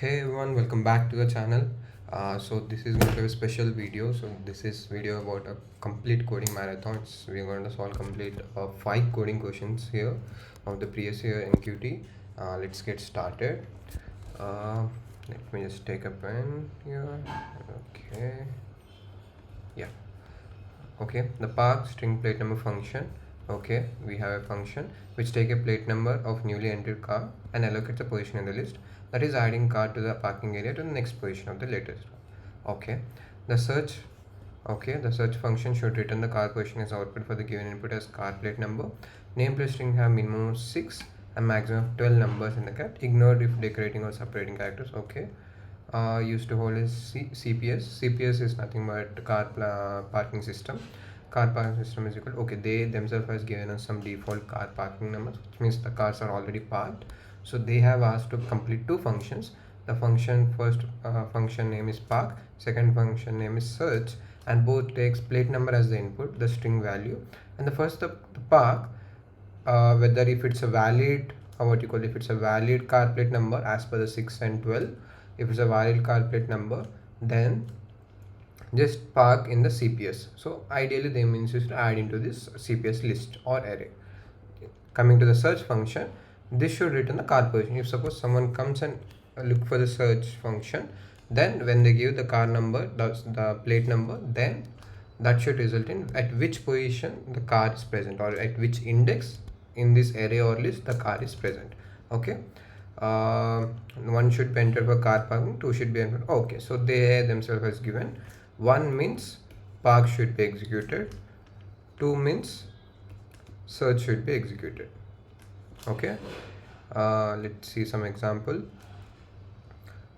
Hey everyone, welcome back to the channel. So this is going to be a special video. So this is video about a complete coding marathons. We're going to solve complete 5 coding questions here of the previous year NQT. Let's get started. Let me just take a pen here. Okay. Yeah. Okay, the park string plate number function. Okay, we have a function which take a plate number of newly entered car and allocates a position in the list, that is adding car to the parking area to the next position of the latest. Okay, the search. Okay, the search function should return the car position as output for the given input as car plate number. Name plate string have minimum of 6 and maximum of 12 numbers in the cat. Ignored if decorating or separating characters. Okay, used to hold is CPS. CPS is nothing but parking system. Car parking system is equal. Okay, they themselves has given us some default car parking numbers, which means the cars are already parked. So they have asked to complete 2 functions. The first function name is park, second function name is search, and both takes plate number as the input, the string value, and the park, whether if it's a valid if it's a valid car plate number as per the 6 and 12. If it's a valid car plate number, then just park in the CPS. So ideally they means is to add into this CPS list or array. Coming to the search function, this should return the car position. If suppose someone comes and look for the search function, then when they give the car number, the plate number, then that should result in at which position the car is present, or at which index in this array or list the car is present. Okay, one should be entered for car parking, 2 should be entered. Okay, so they themselves has given 1 means park should be executed, 2 means search should be executed. Okay, let's see some example.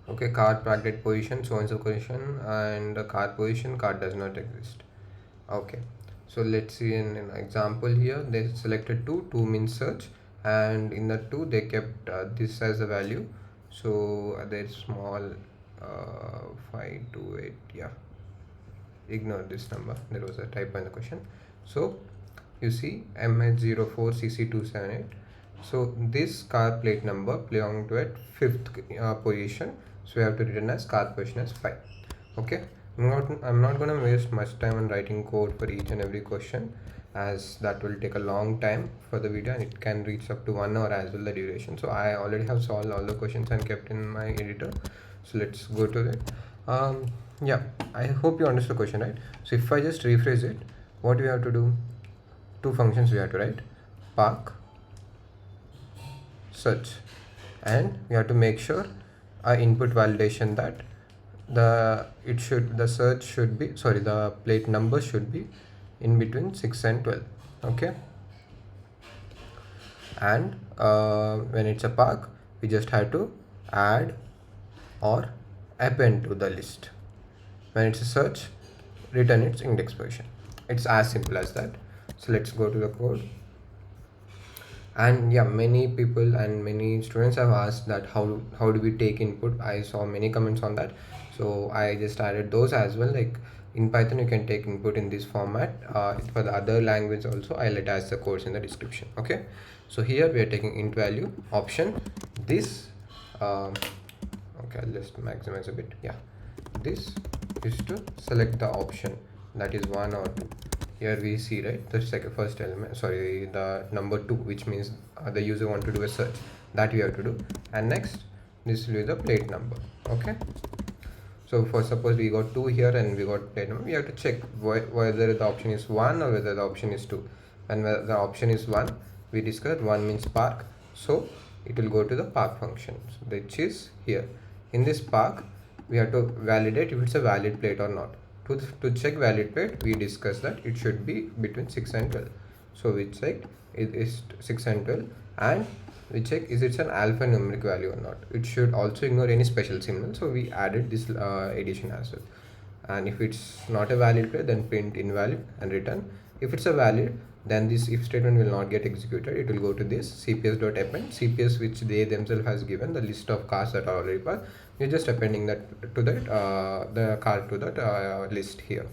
Okay, car parked at position so and so position, and the car position car does not exist. Okay, so let's see an example here. They selected 2 means search, and in the 2 they kept this as a value. So there's small 528. Yeah, ignore this number, there was a typo in the question. So you see MH04CC278. so this car plate number belong to at 5th position, so we have to return as car position as 5. Okay, I'm not gonna waste much time on writing code for each and every question, as that will take a long time for the video and it can reach up to 1 hour as well the duration. So I already have solved all the questions and kept in my editor, so let's go to it. Yeah, I hope you understood the question, right? So if I just rephrase it, what we have to do, 2 functions we have to write: park, search, and we have to make sure our input validation that the plate number should be in between 6 and 12. Okay, and when it's a park, we just have to add or append to the list. When it's a search, return its index position. It's as simple as that. So let's go to the code. And yeah, many people and many students have asked that how do we take input. I saw many comments on that, so I just added those as well. Like in Python you can take input in this format. For the other language also I'll attach the course in the description. Okay, so here we are taking int value option this. Okay, I'll just maximize a bit. Yeah, this is to select the option, that is 1 or 2. Here we see, right, the first element, sorry, the number 2, which means the user want to do a search, that we have to do. And next, this will be the plate number. Okay, so for suppose we got 2 here and we got plate number, we have to check whether the option is 1 or whether the option is 2. And whether the option is 1, we discussed 1 means park, so it will go to the park function, which is here. In this park, we have to validate if it's a valid plate or not. To check valid plate, we discussed that it should be between 6 and 12. So we check it is 6 and 12, and we check is it's an alphanumeric value or not. It should also ignore any special symbol, so we added this addition as well. And if it's not a valid plate, then print invalid and return. If it's a valid, then this if statement will not get executed. It will go to this cps.append, cps which they themselves has given the list of cars that are already parked. You're just appending that to that the car to that list here.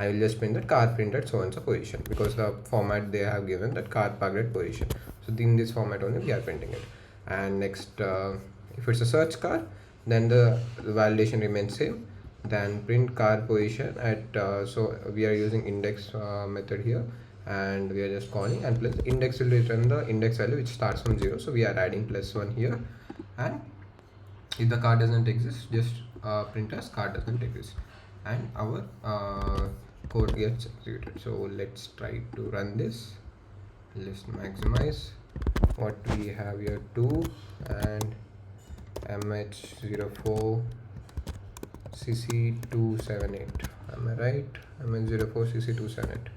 I will just print that car printed so and so position, because the format they have given that car parked at position. So in this format only we are printing it. And next, if it's a search car, then the validation remains same. Then print car position at so we are using index method here, and we are just calling, and plus index will return the index value which starts from 0, so we are adding +1 here. And if the car doesn't exist, just print as car doesn't exist, and our code gets executed. So let's try to run this. Let's maximize what we have here, 2 and MH04 CC278. Am I right? MH04 CC278.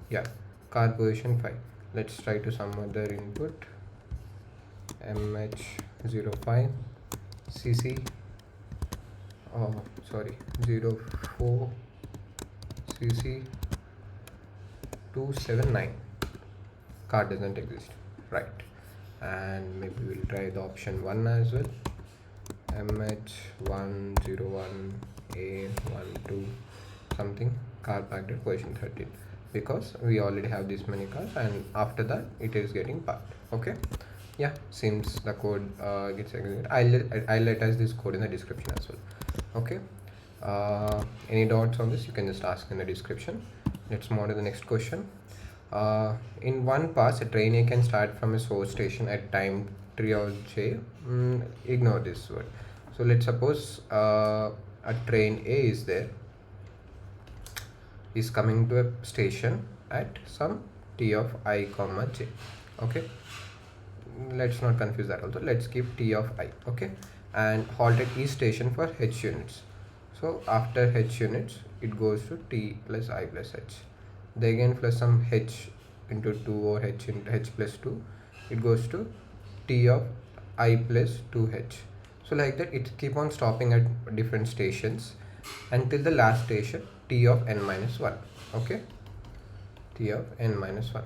Yeah, car position 5. Let's try to some other input. MH05 CC, oh sorry, 04 CC 279. Car doesn't exist, right? And maybe we'll try the option 1 as well. MH101A12 something, car parked at position 13, because we already have this many cars, and after that it is getting parked. Okay, yeah, seems the code gets executed. I'll attach this code in the description as well. Okay, any doubts on this, you can just ask in the description. Let's move on to the next question. In one pass, a train A can start from a source station at time t or j. Ignore this word. So let's suppose a train A is there, is coming to a station at some t of I comma j. Okay, let's not confuse that also, let's keep t of I. Okay, and halt at each station for h units. So after h units it goes to t plus I plus h. They again plus some h into 2 or h into h plus 2, it goes to t of I plus 2h. So like that it keep on stopping at different stations until the last station t of n minus 1. Okay, t of n minus 1.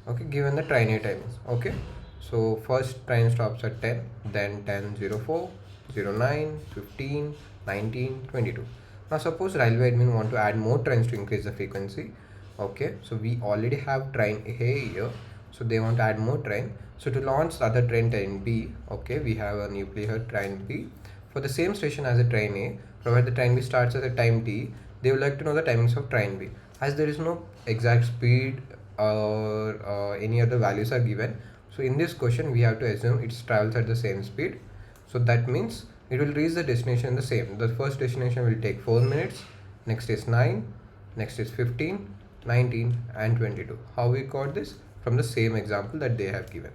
Okay, given the train A timings. Okay, so first train stops at 10, then 10, 04, 09, 15, 19, 22. Now suppose railway admin want to add more trains to increase the frequency. Okay, so we already have train A here, so they want to add more train. So to launch the other train B, okay, we have a new player train B for the same station as the train A. Provided the train B starts at the time t, they would like to know the timings of train B. As there is no exact speed or any other values are given, so in this question we have to assume it travels at the same speed. So that means it will reach the destination the same. The first destination will take 4 minutes, next is 9, next is 15, 19 and 22. How we got this? From the same example that they have given.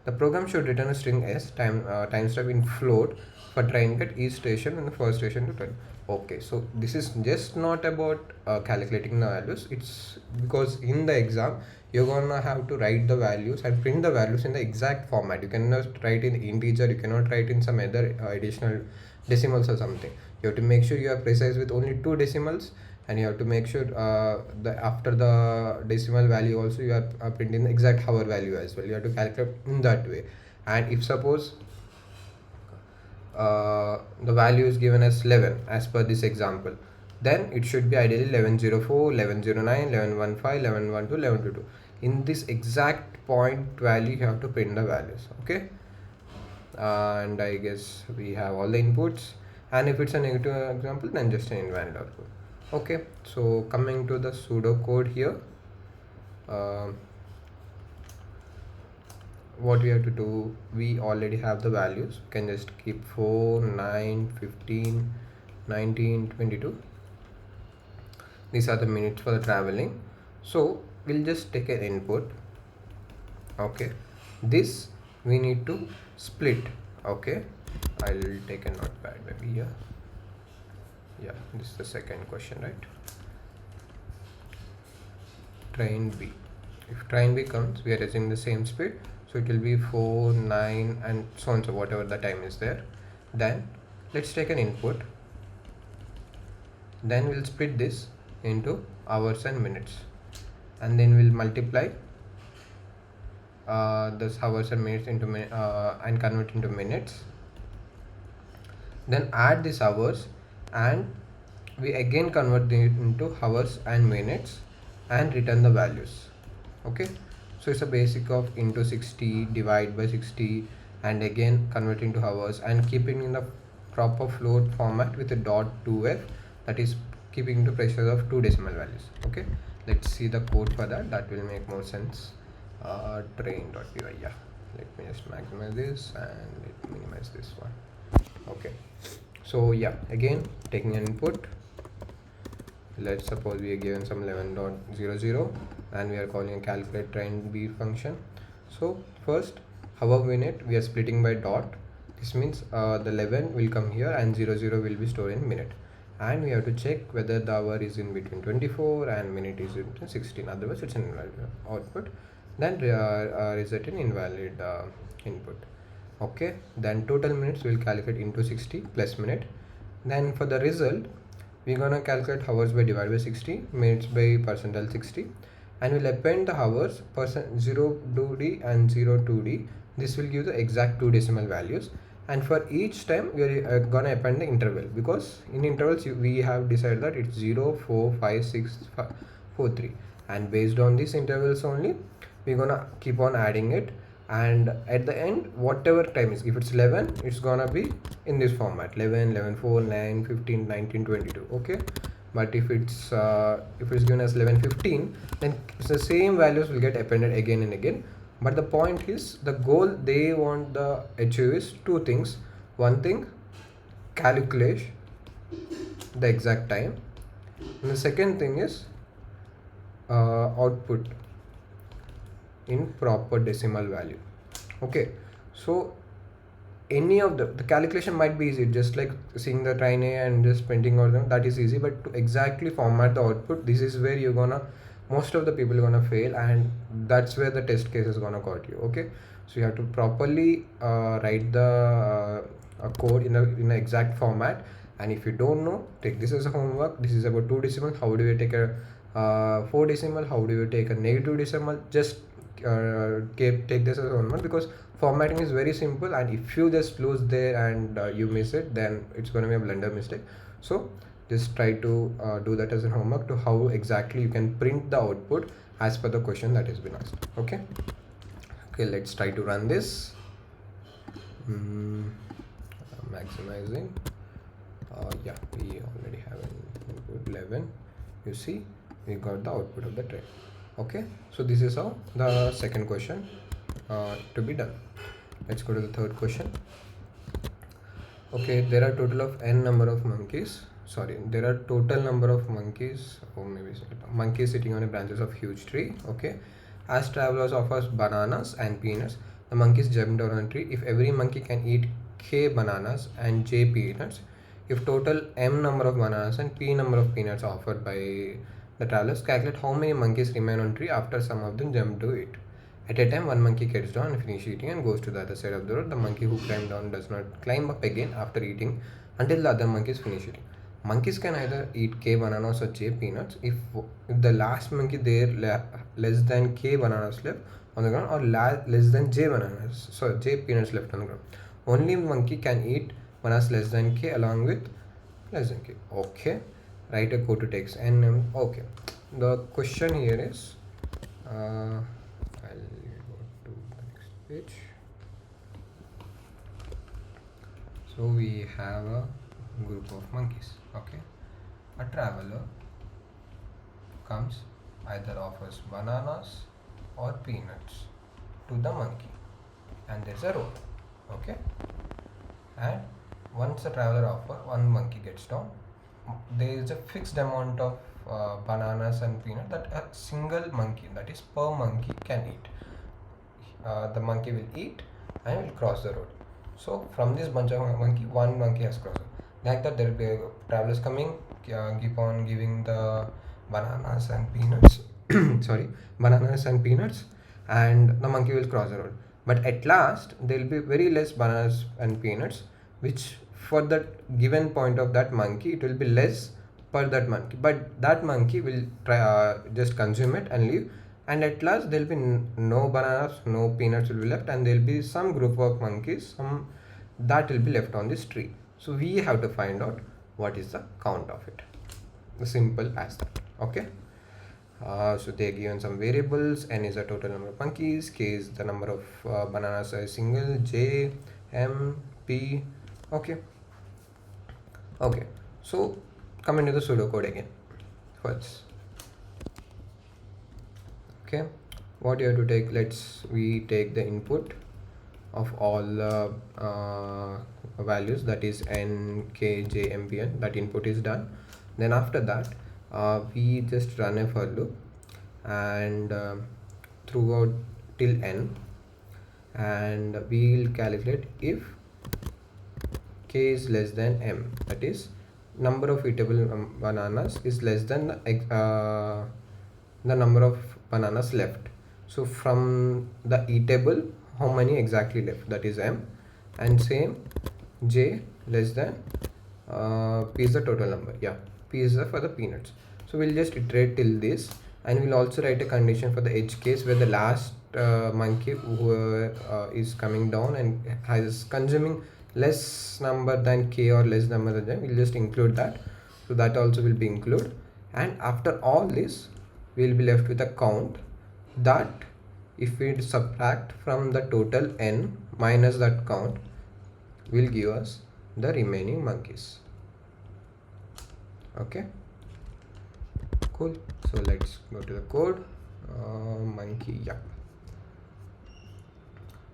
The program should return a string s time step in float for train at each station and the first station to turn. Okay, so this is just not about calculating the values. It's because in the exam you're gonna have to write the values and print the values in the exact format. You cannot write in integer, you cannot write in some other additional decimals or something. You have to make sure you are precise with only 2 decimals, and you have to make sure that after the decimal value also you are printing the exact hour value as well. You have to calculate in that way. And if suppose the value is given as 11 as per this example, then it should be ideally 1104, 1109, 1115, 1112, 1122. In this exact point value you have to print the values. Okay, and I guess we have all the inputs, and if it's a negative example then just an invalid output. Okay, so coming to the pseudo code here, what we have to do, we already have the values. We can just keep 4, 9, 15, 19, 22. These are the minutes for the traveling. So we'll just take an input. Okay, this we need to split. Okay, I'll take a notepad maybe here. Yeah, this is the second question, right? Train B. If train B comes, we are using the same speed, so it will be 4, 9 and so on, so whatever the time is there. Then let's take an input, then we'll split this into hours and minutes, and then we'll multiply this hours and minutes into and convert into minutes, then add this hours and we again convert it into hours and minutes and return the values. Okay, so it's a basic of into 60, divide by 60, and again converting to hours and keeping in the proper float format with a dot 2f, that is keeping the pressure of 2 decimal values. Okay, let's see the code for that. That will make more sense. Train.py. Yeah, let me just maximize this and let me minimize this one. Okay, so yeah, again taking an input. Let's suppose we are given some 11.00 and we are calling a calculate train b function. So first, hour minute we are splitting by dot. This means the 11 will come here and 00 will be stored in minute, and we have to check whether the hour is in between 24 and minute is in 16, otherwise it's an invalid output, then result in invalid input. Okay, then total minutes will calculate into 60 plus minute. Then for the result, we're gonna calculate hours by divided by 60, minutes by percentile 60, and we'll append the hours 0 2d and 0 2d. This will give the exact 2 decimal values, and for each time we are gonna append the interval, because in intervals we have decided that it's 0 4 5 6 4 3, and based on these intervals only we're gonna keep on adding it, and at the end whatever time is, if it's 11 it's gonna be in this format: 11 11 4 9 15 19 22. Okay, but if it's given as 11 15, then it's the same values will get appended again and again. But the point is, the goal they want the achieve is two things. One thing, calculate the exact time, and the second thing is output in proper decimal value. Okay, so any of the calculation might be easy, just like seeing the train A and just printing out them, that is easy, but to exactly format the output, this is where you're gonna, most of the people are gonna fail, and that's where the test case is gonna got you. Okay, so you have to properly write the code in an exact format, and if you don't know, take this as a homework. This is about 2 decimal. How do you take a 4 decimal? How do you take a negative decimal? Just take this as a homework, because formatting is very simple, and if you just lose there and you miss it, then it's going to be a blunder mistake. So just try to do that as a homework, to how exactly you can print the output as per the question that has been asked. Okay, let's try to run this. Maximizing. Yeah, we already have an input 11. You see, we got the output of the train. Okay, so this is how the second question to be done. Let's go to the third question. Okay, there are total of n number of monkeys. Sorry, there are total number of monkeys, or maybe monkeys sitting on the branches of huge tree. Okay, as travelers offers bananas and peanuts, the monkeys jump down on a tree. If every monkey can eat k bananas and j peanuts, if total m number of bananas and p number of peanuts offered by the travelers, calculate how many monkeys remain on tree after some of them jump to it. At a time, one monkey gets down and finishes eating and goes to the other side of the road. The monkey who climbed down does not climb up again after eating until the other monkeys finish eating. Monkeys can either eat k bananas or j peanuts if the last monkey there less than k bananas left on the ground, or less than j bananas, so j peanuts left on the ground. Only monkey can eat bananas less than k along with less than k. Okay, write a code to text and okay, the question here is I'll go to the next page. So we have a group of monkeys. Okay, a traveler comes, either offers bananas or peanuts to the monkey, and there's a road. Okay, and once the traveler offers, one monkey gets down. There is a fixed amount of bananas and peanut that a single monkey, that is per monkey, can eat. The monkey will eat and will cross the road. So from this bunch of monkey, one monkey has crossed. Like that, there will be travelers coming, keep on giving the bananas and peanuts. Sorry, bananas and peanuts, and the monkey will cross the road. But at last, there will be very less bananas and peanuts, which for that given point of that monkey, it will be less per that monkey, but that monkey will try just consume it and leave, and at last there will be no bananas, no peanuts will be left, and there will be some group of monkeys, some that will be left on this tree. So we have to find out what is the count of it. Simple as that. Okay, so they are given some variables. N is the total number of monkeys, k is the number of bananas, a single, j, m, p. Okay, Okay, so coming to the pseudocode again first. Okay, what you have to take, we take the input of all the values, that is n, k, j, m, p, n. That input is done. Then after that we just run a for loop and throughout till n, and we will calculate if k is less than m, that is number of eatable bananas is less than the number of bananas left. So from the eatable, how many exactly left, that is m, and same j less than p is the total number, yeah, p is the for the peanuts. So we'll just iterate till this, and we'll also write a condition for the edge case where the last monkey who is coming down and has consuming less number than k or less number than them, we'll just include that. So that also will be included, and after all this we will be left with a count that if we subtract from the total n minus that count will give us the remaining monkeys. Okay, cool. So let's go to the code. Monkey, yeah.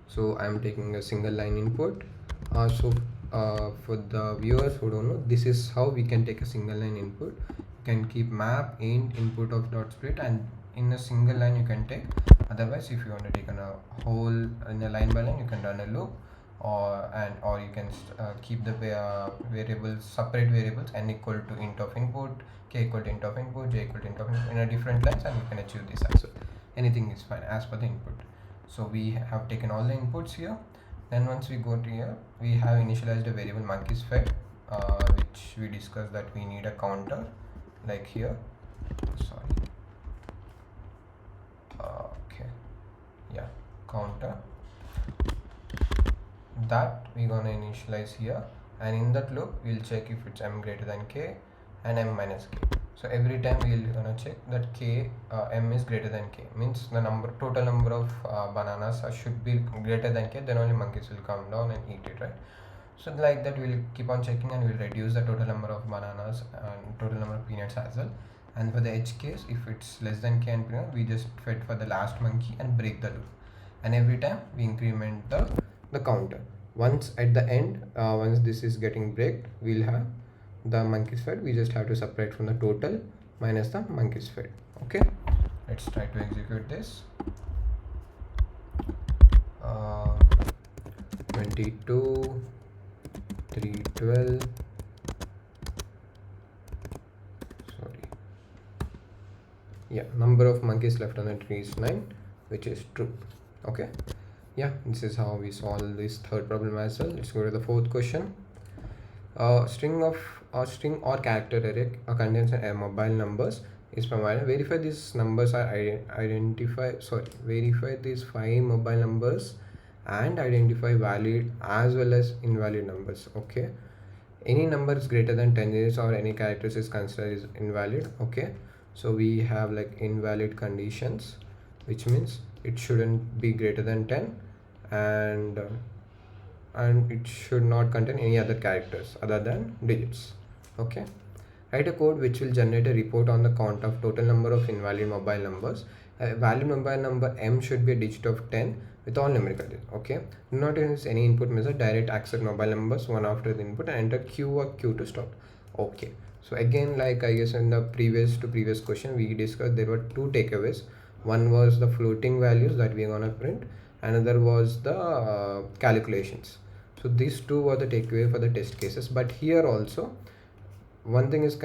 So I'm taking a single line input. For the viewers who don't know, this is how we can take a single line input. You can keep map int input of dot split, and in a single line you can take. Otherwise, if you want to take a whole in a line by line, you can run a loop, or you can keep the variables, separate variables, n equal to int of input, k equal to int of input, j equal to int of input in a different lines, and you can achieve this as well. Anything is fine as per the input. So we have taken all the inputs here. Then once we go to here, we have initialized a variable monkeys fed, which we discussed that we need a counter, like here. Sorry. Okay. Yeah, counter. That we're gonna initialize here, and in that loop we'll check if it's m greater than k and m minus k. So every time we'll gonna check that k m is greater than k, means the total number of bananas should be greater than k, then only monkeys will come down and eat it, right? So like that we'll keep on checking, and we'll reduce the total number of bananas and total number of peanuts as well. And for the edge case, if it's less than k and peanut, we just fed for the last monkey and break the loop, and every time we increment the counter. Once at the end, once this is getting breaked, we'll have the monkeys fed. We just have to separate from the total minus the monkeys fed. Okay, let's try to execute this. 22, 312, sorry, yeah, number of monkeys left on the tree is 9, which is true. Okay, yeah, this is how we solve this third problem as well. Let's go to the fourth question. String or character array contains mobile numbers is provided. Verify these numbers are verify these 5 mobile numbers and identify valid as well as invalid numbers. Okay, any number is greater than 10 digits or any characters is considered is invalid. Okay, so we have like invalid conditions, which means it shouldn't be greater than 10, and it should not contain any other characters other than digits. Okay, write a code which will generate a report on the count of total number of invalid mobile numbers. A valid mobile number m should be a digit of 10 with all numerical digits. Okay, do not use any input method, direct accept mobile numbers one after the input and enter q or q to stop. Okay, so again, like I guess in the previous question we discussed, there were 2 takeaways. One was the floating values that we are gonna print, another was the calculations. So these 2 were the takeaway for the test cases. But here also one thing is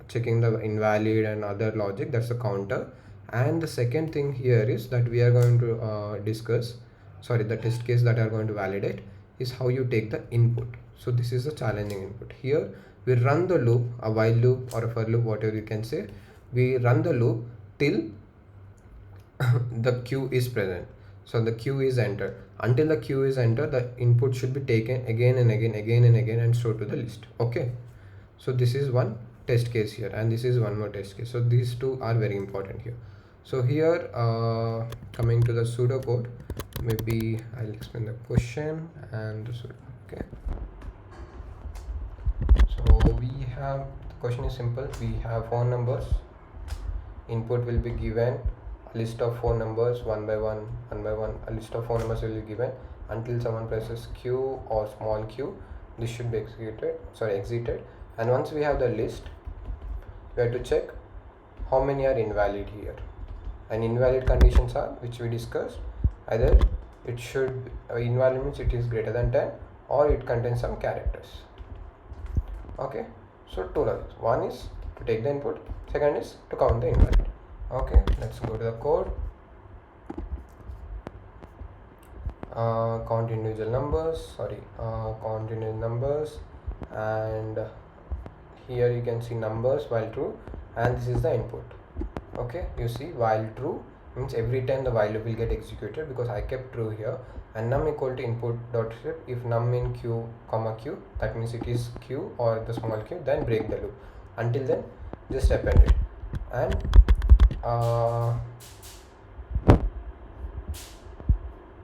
checking the invalid and other logic, that's the counter. And the second thing here is that we are going to discuss, sorry, the test case that are going to validate is how you take the input. So this is a challenging input. Here we run the loop, a while loop or a for loop, whatever you can say. We run the loop till the q is present. So the q is entered. Until the q is entered, the input should be taken again and again and stored to the list. Okay, so this is one test case here, and this is one more test case. So these 2 are very important here. So here coming to the pseudocode, maybe I'll explain the question and the pseudo. Okay, so have, the question is simple. We have four numbers. Input will be given a list of four numbers one by one. A list of four numbers will be given until someone presses Q or small q. This should be exited. And once we have the list, we have to check how many are invalid here. And invalid conditions are, which we discussed, either it should invalid means it is greater than 10 or it contains some characters. Okay, so two logics. One is to take the input, second is to count the invalid. Okay, let's go to the code. Count individual numbers, and here you can see numbers while true, and this is the input. Okay, you see while true means every time the while loop will get executed because I kept true here, and num equal to input dot strip. If num in q comma q, that means it is q or the small q, then break the loop. Until then just append it. And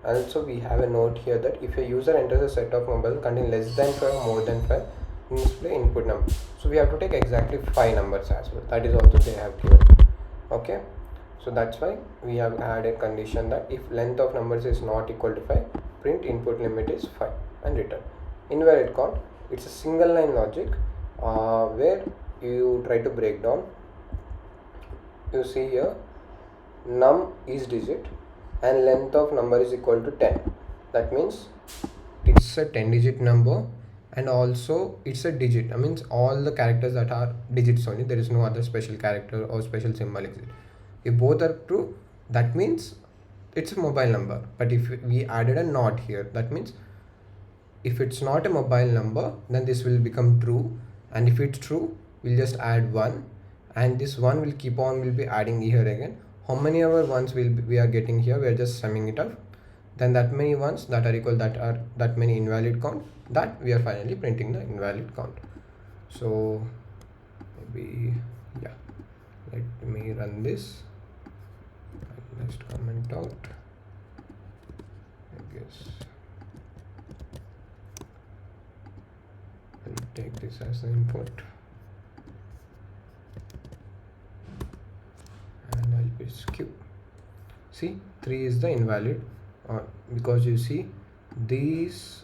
also we have a note here that if a user enters a set of numbers containing less than 5 or more than 5, display input number. So we have to take exactly 5 numbers as well. That is also they have given. Okay, so that's why we have added a condition that if length of numbers is not equal to 5, print input limit is 5 and return. Invalid count, it's a single line logic where you try to break down. You see here num is digit and length of number is equal to 10. That means it's a 10 digit number, and also it's a digit. I means all the characters that are digits only, there is no other special character or special symbol exist. If both are true, that means it's a mobile number. But if we added a not here, that means if it's not a mobile number, then this will become true, and if it's true, we'll just add 1, and this 1 will keep on, will be adding here again. How many ever ones we are getting here, we are just summing it up. Then that many ones that are equal, that many invalid count, that we are finally printing the invalid count. So maybe, yeah, let me run this. Just comment out, I guess. I'll take this as the input and I'll press Q. See, 3 is the invalid because you see these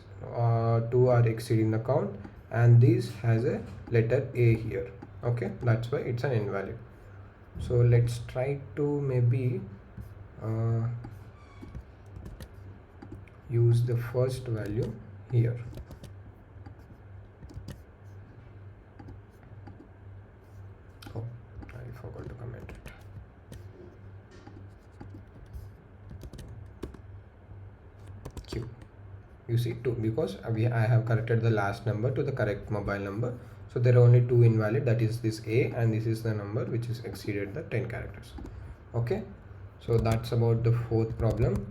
two are exceeding the count and this has a letter A here. Okay, that's why it's an invalid. So let's try to maybe use the first value here. Oh, I forgot to comment it. Q. You see 2 because I have corrected the last number to the correct mobile number. So there are only 2 invalid, that is this A, and this is the number which is exceeded the 10 characters. Okay, so that's about the fourth problem.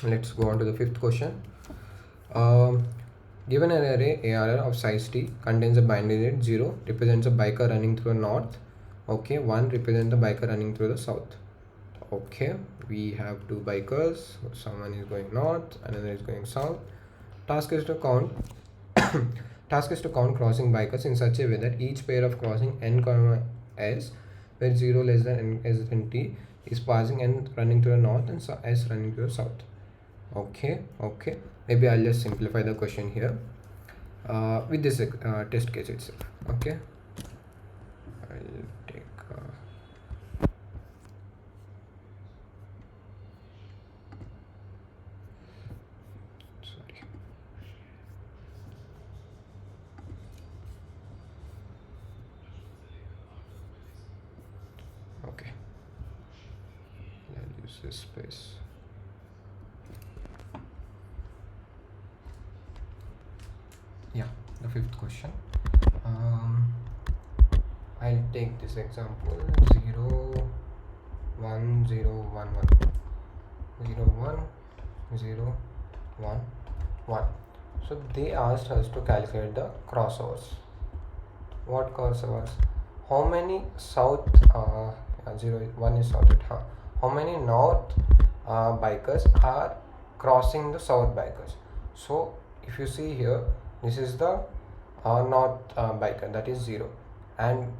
Let's go on to the fifth question. Given an array ARR of size t contains a binary digit, 0 represents a biker running through the north. Okay, 1 represents the biker running through the south. Okay, we have 2 bikers. Someone is going north, another is going south. Task is to count crossing bikers in such a way that each pair of crossing n comma s, where 0 less than n less than t, is passing n running to the north and s running to the south. Okay, maybe I'll just simplify the question here with this test case itself. Okay, I'll take okay, I'll use this space. Yeah, the fifth question. I'll take this example 0 1 0 1 1 0 1 0 1 1. So they asked us to calculate the crossovers. What crossovers? How many south 0 1 is south, how many north bikers are crossing the south bikers? So if you see here, this is the not biker, that is 0. And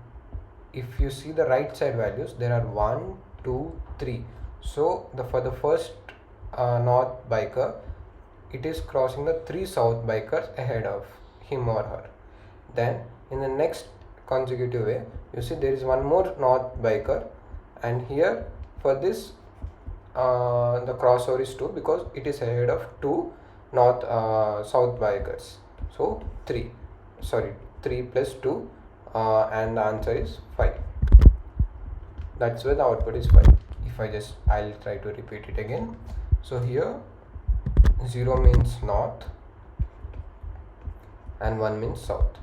if you see the right side values, there are 1, 2, 3. So for the first north biker, it is crossing the 3 south bikers ahead of him or her. Then in the next consecutive way, you see there is one more north biker, and here for this the crossover is 2 because it is ahead of 2 north south bikers. So 3 plus 2, and the answer is 5. That's where the output is 5. I'll try to repeat it again. So here 0 means north and 1 means south.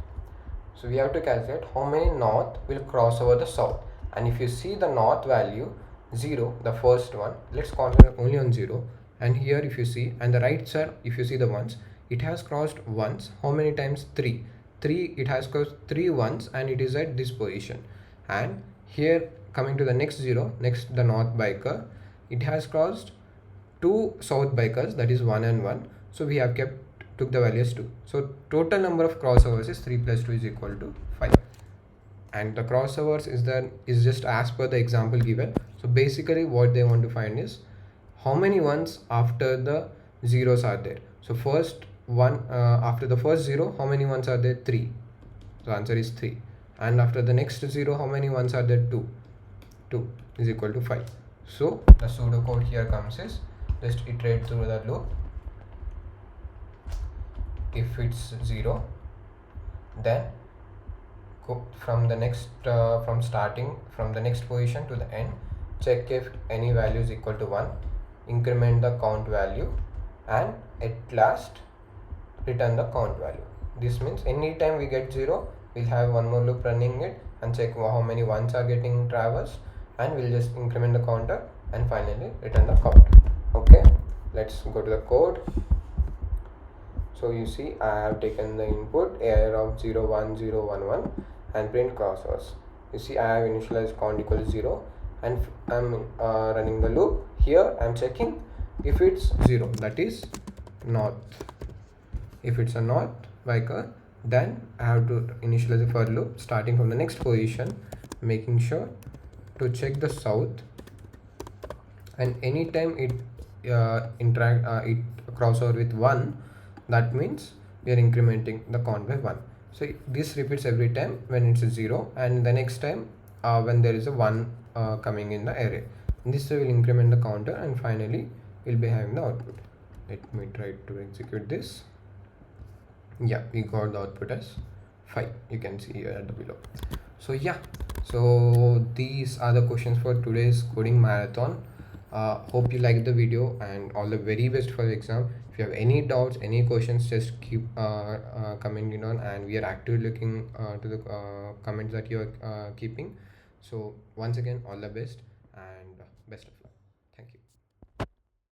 So we have to calculate how many north will cross over the south. And if you see the north value 0, the first one, let's concentrate only on 0. And here if you see, and the right side, if you see the ones, it has crossed once. How many times? 3. It has crossed 3 once, and it is at this position. And here coming to the next 0, next the north biker, it has crossed 2 south bikers, that is 1 and 1. So we have took the values 2. So total number of crossovers is 3 plus 2 is equal to 5. And the crossovers is just as per the example given. So basically what they want to find is how many ones after the zeros are there. So first one, after the first 0, how many ones are there? 3. So answer is 3. And after the next 0, how many ones are there? 2. 2 is equal to 5. So the pseudocode here comes is just iterate through the loop. If it's 0, then go from the next starting from the next position to the end, check if any value is equal to 1, increment the count value, and at last return the count value. This means anytime we get 0, we'll have one more loop running it and check how many ones are getting traversed, and we'll just increment the counter and finally return the count. Okay, let's go to the code. So you see I have taken the input AR of 0, 1, 0, 1, 1 and print crossovers. You see I have initialized count equal to 0, and I'm running the loop. Here I'm checking if it's 0, that is north. If it's a north biker, then I have to initialize the for loop starting from the next position, making sure to check the south, and anytime it it crossover with 1, that means we are incrementing the count by 1. So this repeats every time when it's a 0, and the next time when there is a 1 coming in the array. This will increment the counter, and finally we'll be having the output. Let me try to execute this. Yeah, we got the output as 5. You can see here at the below. So yeah, so these are the questions for today's coding marathon. Hope you liked the video, and all the very best for the exam. If you have any doubts, any questions, just keep commenting on, and we are actively looking to the comments that you are keeping. So once again, all the best and best of luck.